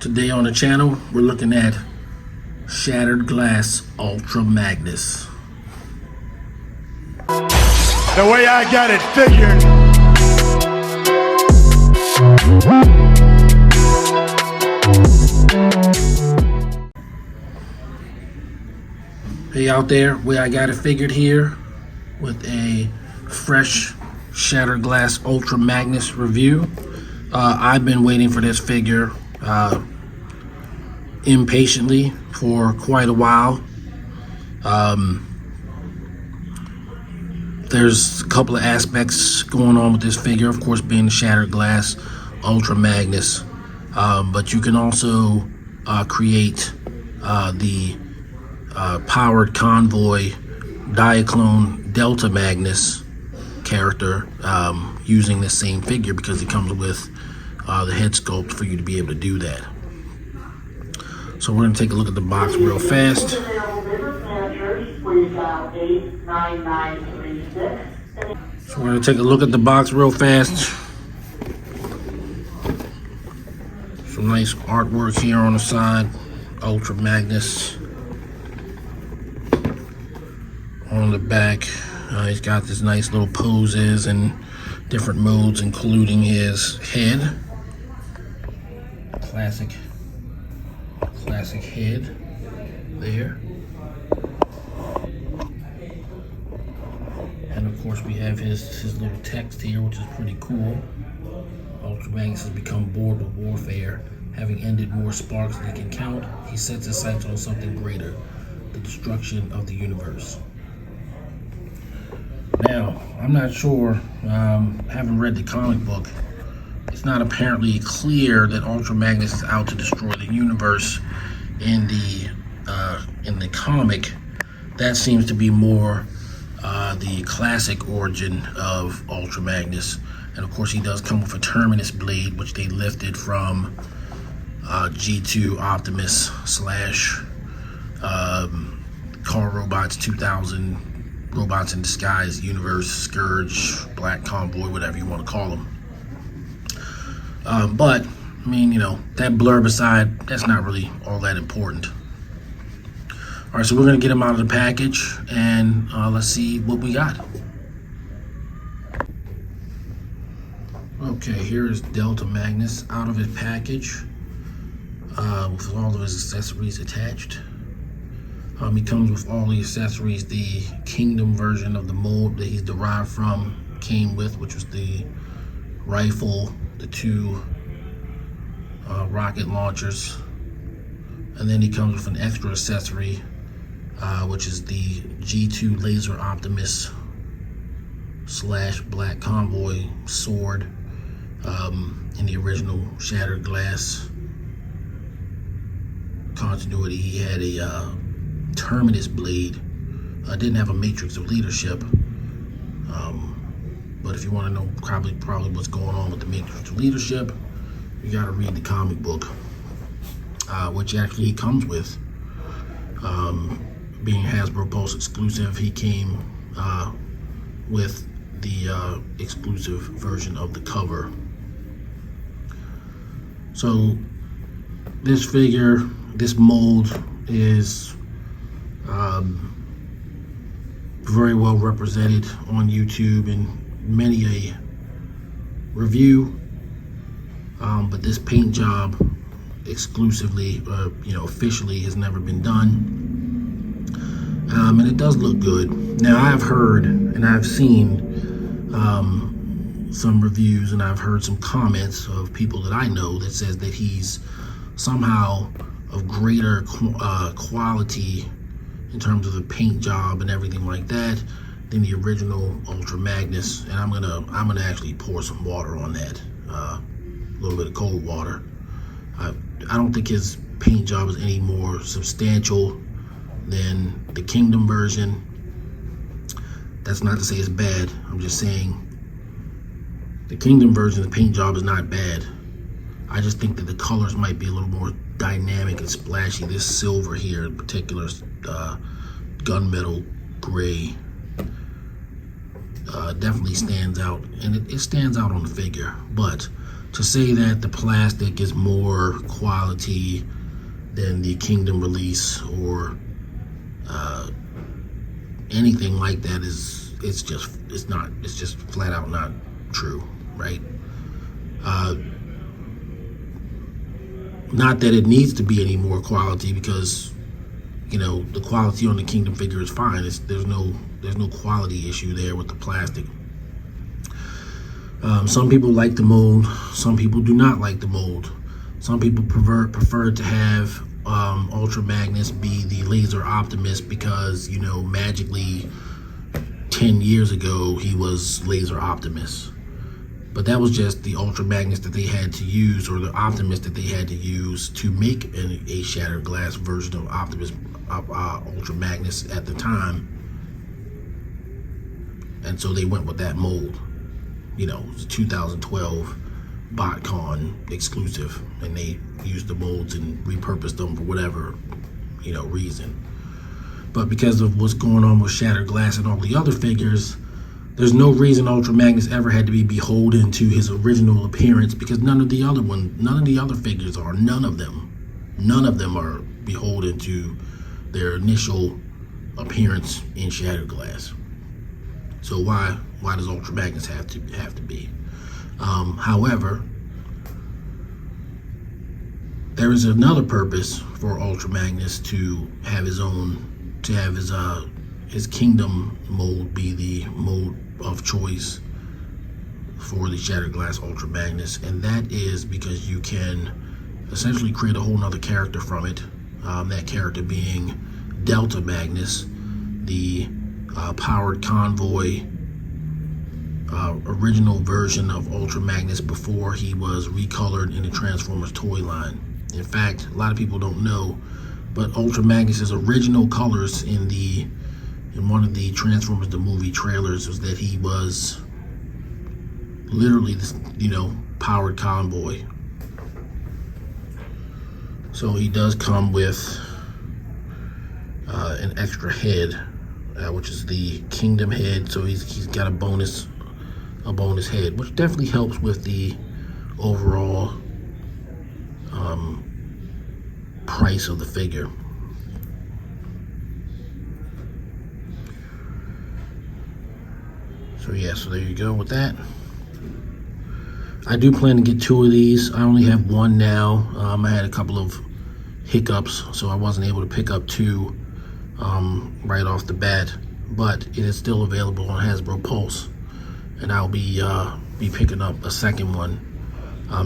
Today on the channel, we're looking at Shattered Glass Ultra Magnus. The way I got it figured. Hey out there, way I got it figured here with a fresh Shattered Glass Ultra Magnus review. I've been waiting for this figure impatiently for quite a while. There's a couple of aspects going on with this figure, of course being the Shattered Glass Ultra Magnus, but you can also create the powered Convoy Diaclone Delta Magnus character using the same figure, because it comes with the head sculpt for you to be able to do that. So we're going to take a look at the box real fast. So we're going to take a look at the box real fast. Some nice artwork here on the side. Ultra Magnus. On the back, he's got this nice little poses and different modes, including his head. Classic head there. And of course we have his little text here, which is pretty cool. Ultra Magnus has become bored with warfare. Having ended more sparks than he can count, he sets his sights on something greater, the destruction of the universe. Now, I'm not sure, haven't read the comic book. It's not apparently clear that Ultra Magnus is out to destroy the universe in the comic. That seems to be more the classic origin of Ultra Magnus. And of course he does come with a Terminus blade, which they lifted from G2 Optimus / Car Robots 2000 Robots in Disguise Universe, Scourge, Black Convoy, whatever you want to call them. But, I mean, you know, that blurb aside, that's not really all that important. All right, so we're going to get him out of the package, and let's see what we got. Okay, here is Delta Magnus out of his package with all of his accessories attached. He comes with all the accessories the Kingdom version of the mold that he's derived from came with, which was the rifle, the 2 rocket launchers, and then he comes with an extra accessory, which is the G2 Laser Optimus / Black Convoy sword. In the original Shattered Glass continuity, he had a Terminus blade. Didn't have a matrix of leadership, but if you want to know probably what's going on with the matrix of leadership, you got to read the comic book, which actually he comes with. Being Hasbro Pulse exclusive, he came with the exclusive version of the cover. So this figure, this mold is very well represented on YouTube in many a review, but this paint job exclusively, officially has never been done, and it does look good. Now I've heard and I've seen some reviews, and I've heard some comments of people that I know that says that he's somehow of greater quality in terms of the paint job and everything like that than the original Ultra Magnus. And I'm gonna actually pour some water on that, a little bit of cold water. I don't think his paint job is any more substantial than the Kingdom version. That's not to say it's bad. I'm just saying the Kingdom version, the paint job is not bad. I just think that the colors might be a little more dynamic and splashy. This silver here in particular, gunmetal gray, definitely stands out, and it stands out on the figure. But to say that the plastic is more quality than the Kingdom release or anything like that it's just flat out not true, right? Not that it needs to be any more quality, because the quality on the Kingdom figure is fine. There's no quality issue there with the plastic. Some people like the mold, some people do not like the mold. Some people prefer to have Ultra Magnus be the Laser Optimus because, magically 10 years ago he was Laser Optimus. But that was just the Ultra Magnus that they had to use, or the Optimus that they had to use to make a shattered glass version of Optimus, Ultra Magnus at the time. And so they went with that mold. It was a 2012 BotCon exclusive, and they used the molds and repurposed them for whatever, reason. But because of what's going on with Shattered Glass and all the other figures, there's no reason Ultra Magnus ever had to be beholden to his original appearance, because none of the other figures are. None of them are beholden to their initial appearance in Shattered Glass. So why does Ultra Magnus have to be? However, there is another purpose for Ultra Magnus to have his Kingdom mold be the mold of choice for the Shattered Glass Ultra Magnus, and that is because you can essentially create a whole nother character from it. That character being Delta Magnus, the powered convoy, original version of Ultra Magnus before he was recolored in the Transformers toy line. In fact, a lot of people don't know, but Ultra Magnus's original colors in one of the Transformers the movie trailers was that he was literally this, powered convoy. So he does come with an extra head, which is the Kingdom head. So he's got a bonus head, which definitely helps with the overall price of the figure. So there you go with that. I do plan to get 2 of these. I only have 1 now. I had a couple of hiccups, so I wasn't able to pick up 2 right off the bat, but it is still available on Hasbro Pulse, and I'll be picking up a second one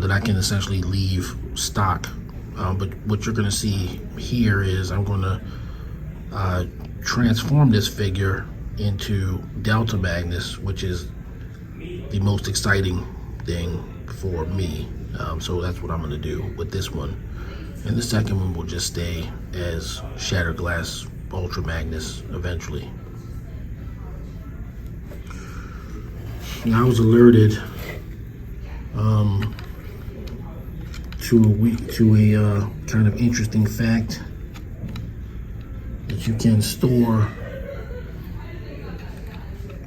that I can essentially leave stock. But what you're going to see here is I'm going to transform this figure into Delta Magnus, which is the most exciting thing for me. So that's what I'm going to do with this one. And the second one will just stay as Shattered Glass Ultra Magnus eventually. Now, I was alerted to a kind of interesting fact that you can store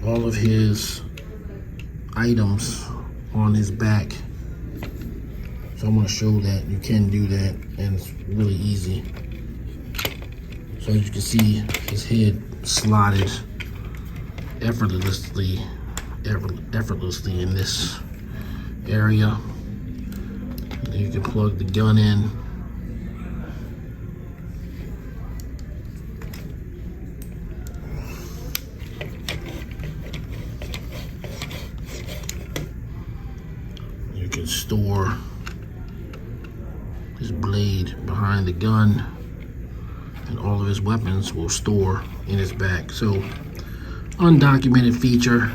all of his items on his back. So I'm going to show that you can do that, and it's really easy. So as you can see, his head slotted effortlessly in this area. And you can plug the gun in. You can store his blade behind the gun, and all of his weapons will store in his back. So, undocumented feature,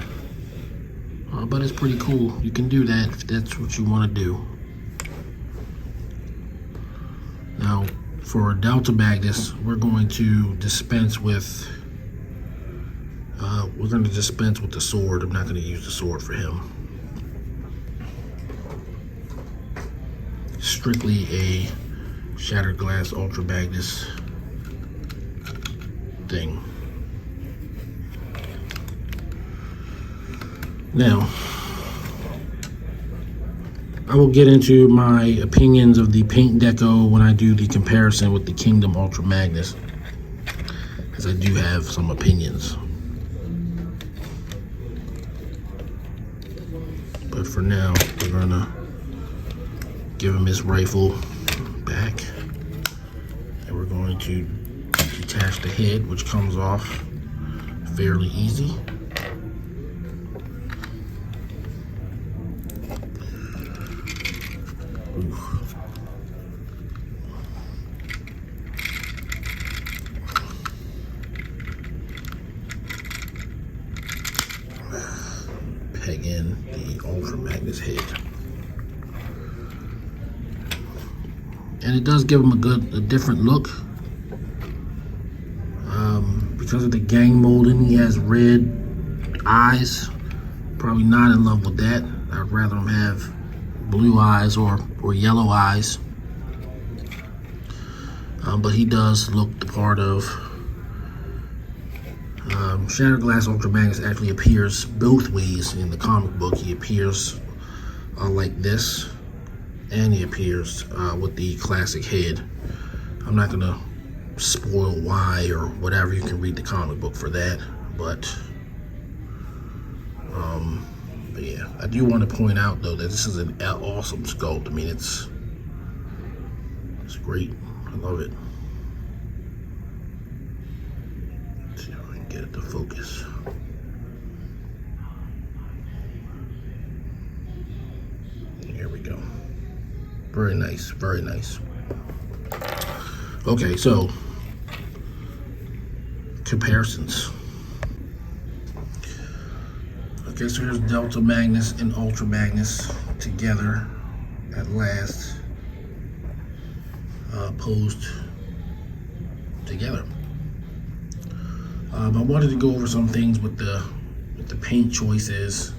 but it's pretty cool. You can do that if that's what you want to do. Now, for Delta Magnus, we're going to dispense with the sword. I'm not going to use the sword for him. Strictly a Shattered Glass Ultra Magnus thing. Now, I will get into my opinions of the paint deco when I do the comparison with the Kingdom Ultra Magnus, because I do have some opinions. But for now, we're gonna give him his rifle back, and we're going to detach the head, which comes off fairly easy. Peg in the Ultra Magnus head, and it does give him a different look. Because of the gang molding, he has red eyes. Probably not in love with that. I'd rather him have blue eyes or yellow eyes. But he does look the part of. Shattered Glass Ultra Magnus actually appears both ways in the comic book. He appears like this, and he appears with the classic head. I'm not gonna spoil why or whatever. You can read the comic book for that. But yeah, I do want to point out though that this is an awesome sculpt. I mean, it's great. I love it. Let's see if I can get it to focus. Here we go. Very nice, very nice. Okay, so comparisons. Okay, so here's Delta Magnus and Ultra Magnus together at last, posed together. I wanted to go over some things with the paint choices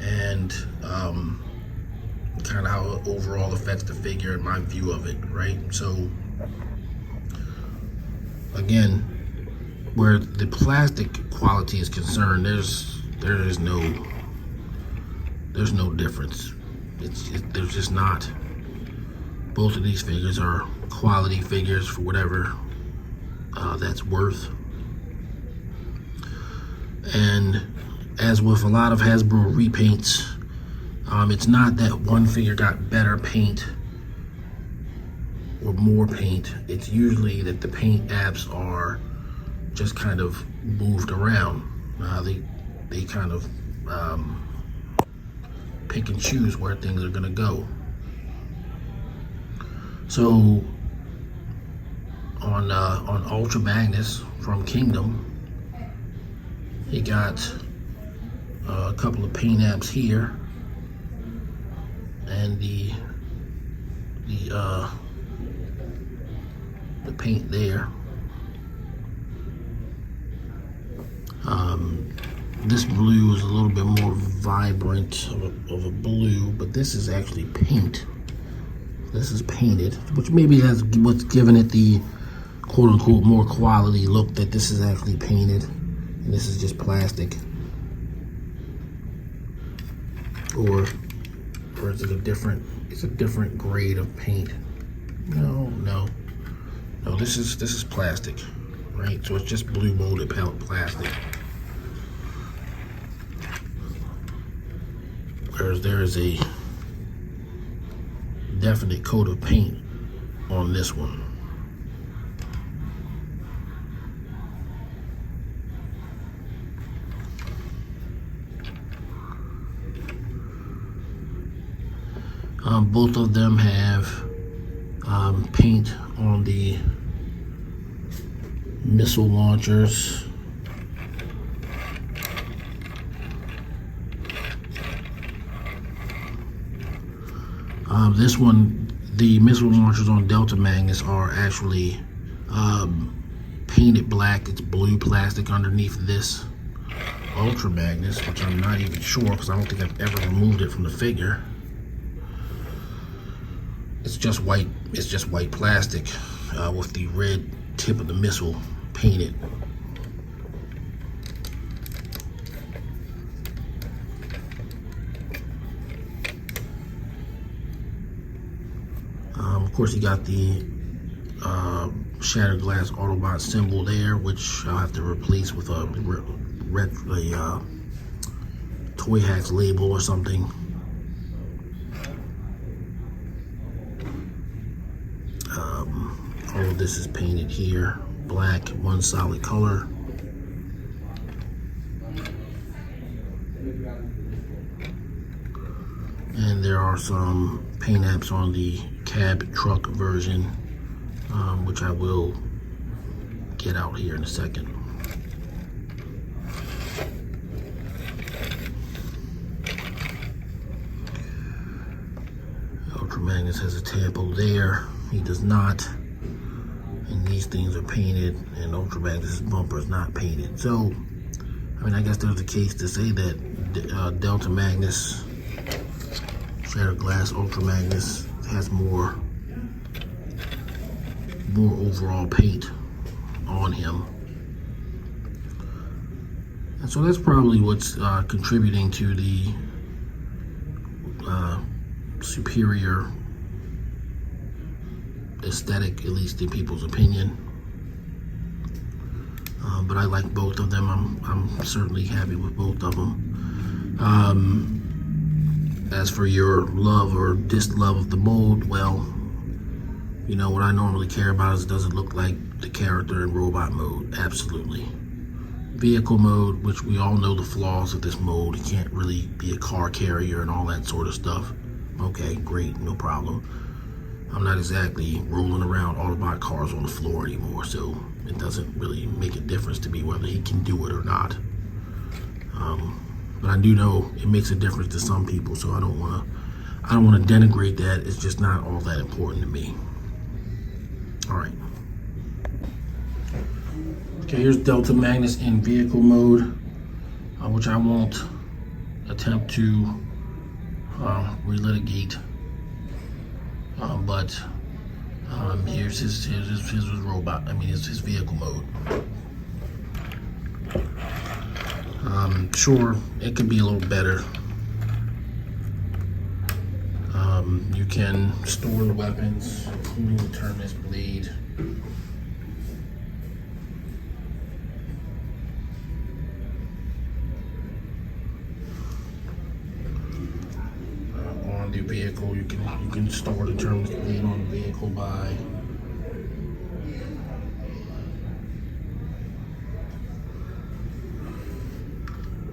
and kind of how it overall affects the figure and my view of it, right? So again, where the plastic quality is concerned, there's no difference. There's just not. Both of these figures are quality figures for whatever that's worth. And as with a lot of Hasbro repaints, it's not that one figure got better paint or more paint. It's usually that the paint apps are just kind of moved around. They kind of pick and choose where things are gonna go. So on Ultra Magnus from Kingdom, he got a couple of paint apps here, and the paint there. This blue is a little bit more vibrant of a blue, but this is actually paint. This is painted, which maybe that's what's giving it the quote-unquote more quality look, that this is actually painted and this is just plastic. Or is it it's a different grade of paint? No, this is plastic, right? So it's just blue molded plastic. Whereas there is a definite coat of paint on this one. Both of them have paint on the missile launchers. This one, the missile launchers on Delta Magnus are actually painted black. It's blue plastic underneath this Ultra Magnus, which I'm not even sure because I don't think I've ever removed it from the figure. It's just white. It's just white plastic with the red tip of the missile painted. Of course, you got the Shattered Glass Autobot symbol there, which I'll have to replace with a Toy Hacks label or something. All of this is painted here, black, one solid color. And there are some paint apps on the cab truck version, which I will get out here in a second. Ultra Magnus has a tampo there. He does not. And these things are painted, and Ultra Magnus' bumper is not painted. So, I mean, I guess there's a case to say that Delta Magnus, Shattered Glass Ultra Magnus, has more overall paint on him. And so that's probably what's contributing to the superior aesthetic, at least in people's opinion. But I like both of them. I'm certainly happy with both of them. As for your love or dislove of the mold, well, you know, what I normally care about is, does it look like the character in robot mode? Absolutely. Vehicle mode, which we all know the flaws of this mode. It can't really be a car carrier and all that sort of stuff. Okay, great, no problem. I'm not exactly rolling around Autobot cars on the floor anymore, so it doesn't really make a difference to me whether he can do it or not. But I do know it makes a difference to some people, so I don't want to denigrate that. It's just not all that important to me. All right. Okay, here's Delta Magnus in vehicle mode, which I won't attempt to relitigate. But here's his robot. I mean, his vehicle mode. Sure, it could be a little better. You can store the weapons, including the Terminus blade. On the vehicle, you can store the Terminus blade on the vehicle by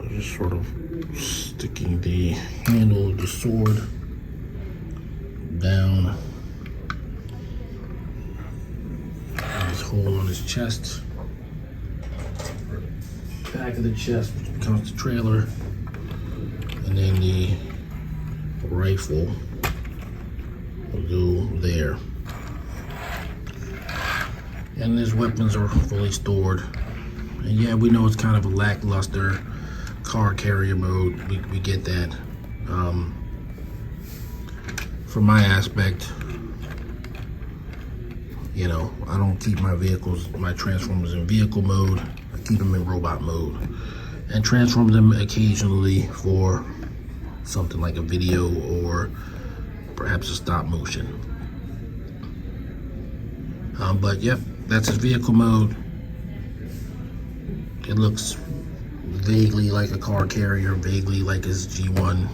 just sort of sticking the handle of the sword down in this hole on his chest, back of the chest, which becomes the trailer, and then the rifle will go there. And his weapons are fully stored. And yeah, we know it's kind of a lackluster car carrier mode. We get that. From my aspect, you know, I don't keep my Transformers in vehicle mode. I keep them in robot mode and transform them occasionally for something like a video or perhaps a stop motion. But yep, that's his vehicle mode. It looks vaguely like a car carrier, vaguely like his G1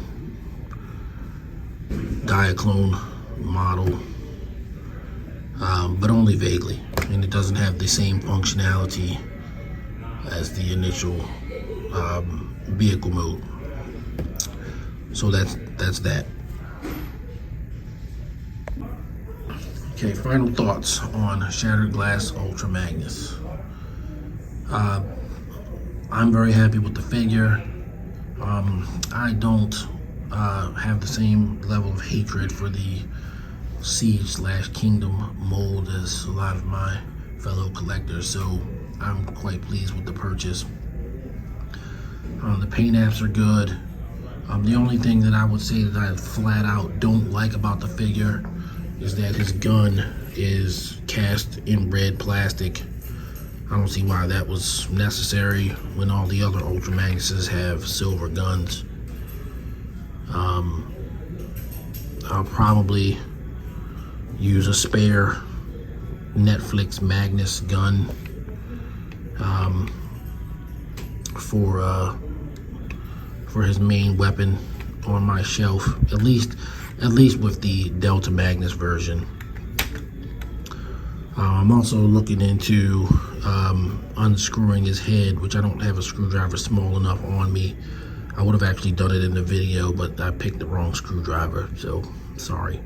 Diaclone model, but only vaguely, and it doesn't have the same functionality as the initial vehicle mode. So that's that. Okay, final thoughts on Shattered Glass Ultra Magnus. I'm very happy with the figure. I don't have the same level of hatred for the Siege/Kingdom mold as a lot of my fellow collectors, so I'm quite pleased with the purchase. The paint apps are good. The only thing that I would say that I flat out don't like about the figure is that his gun is cast in red plastic. I don't see why that was necessary when all the other Ultra Magnuses have silver guns. I'll probably, use a spare Netflix Magnus gun for his main weapon on my shelf, at least with the Delta Magnus version. I'm also looking into unscrewing his head, which I don't have a screwdriver small enough on me. I would have actually done it in the video, but I picked the wrong screwdriver, so sorry.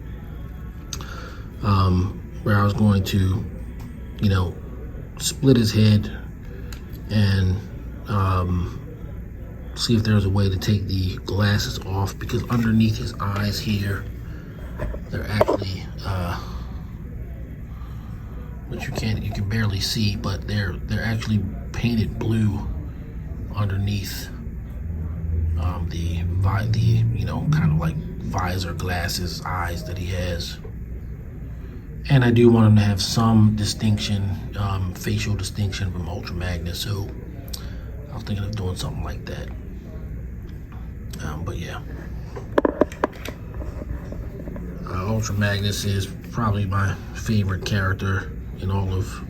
Where I was going to, you know, split his head and see if there's a way to take the glasses off, because underneath his eyes here, they're actually, which you can barely see, but they're actually painted blue underneath the you know, kind of like visor glasses eyes that he has. And I do want him to have some distinction, facial distinction from Ultra Magnus, so I was thinking of doing something like that. But yeah, Ultra Magnus is probably my favorite character in all of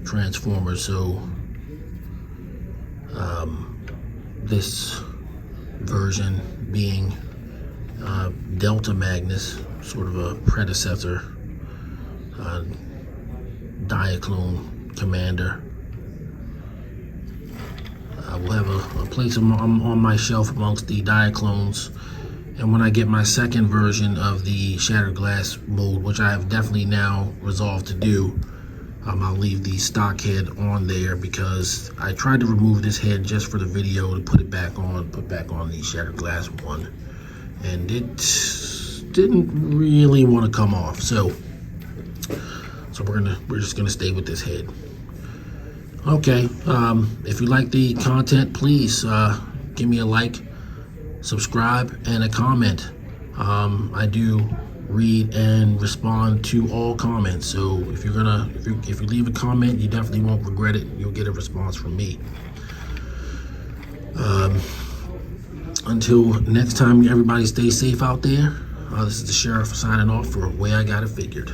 Transformers, so this version being Delta Magnus, sort of a predecessor, Diaclone Commander. We'll have a place on my shelf amongst the Diaclones, and when I get my second version of the Shattered Glass mold, which I have definitely now resolved to do, I'll leave the stock head on there, because I tried to remove this head just for the video to put back on the Shattered Glass one, and it didn't really want to come off. So we're just gonna stay with this head. Okay, if you like the content, please give me a like, subscribe, and a comment. I do read and respond to all comments, so if you leave a comment, you definitely won't regret it. You'll get a response from me. Until next time, everybody stay safe out there. This is the Sheriff signing off for Way I Got It Figured.